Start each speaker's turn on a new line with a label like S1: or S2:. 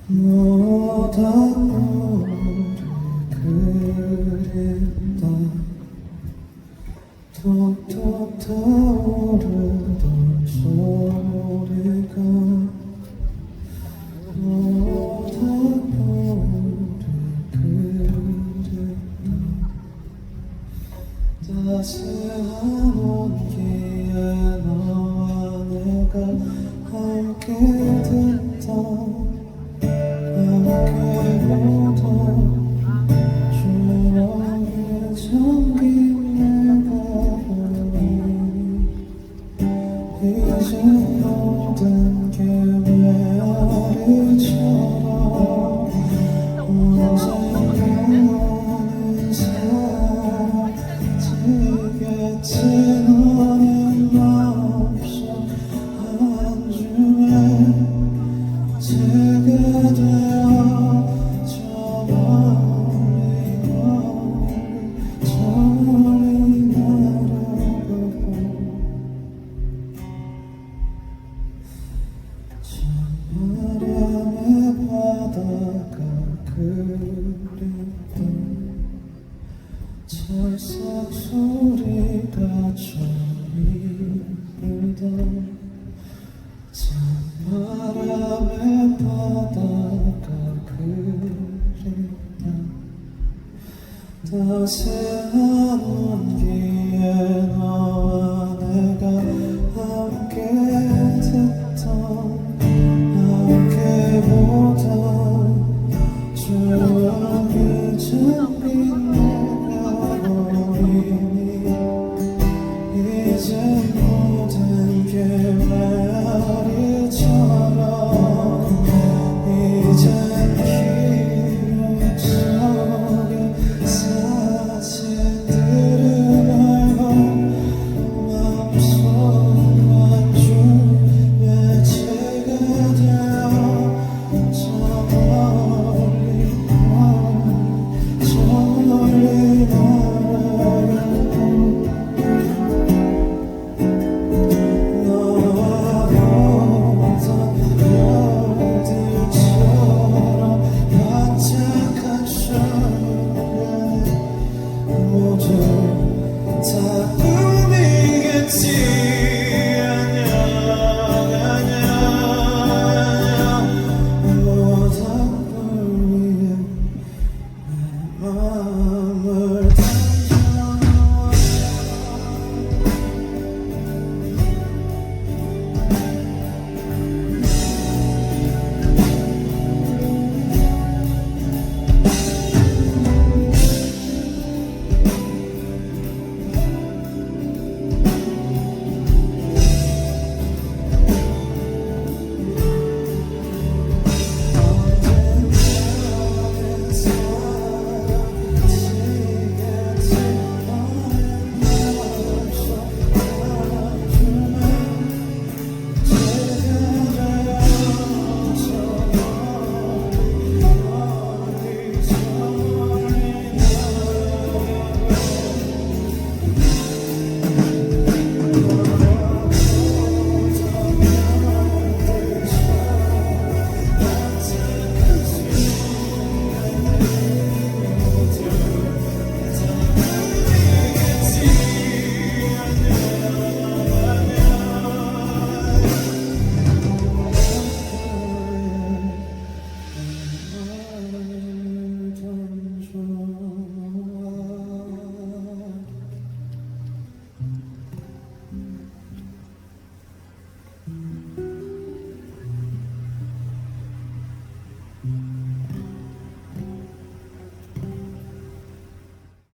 S1: 너다 너를 그린다 톡톡 타오르던 소리가 너다 너를 그린다 따스한 온기에 너와 내가 함께 듣다 함께 보던 추억에 잠긴 내 가슴이 이제 모든 게 메아리처럼 언젠가는 사라지겠지 너는 없어 한줌에 제가 되어져 멀리 날아가고 찬바람의 바다가 그립다 찰싹 소리가 저리 불다 찬바람의 바다가 그립다 따스한 온기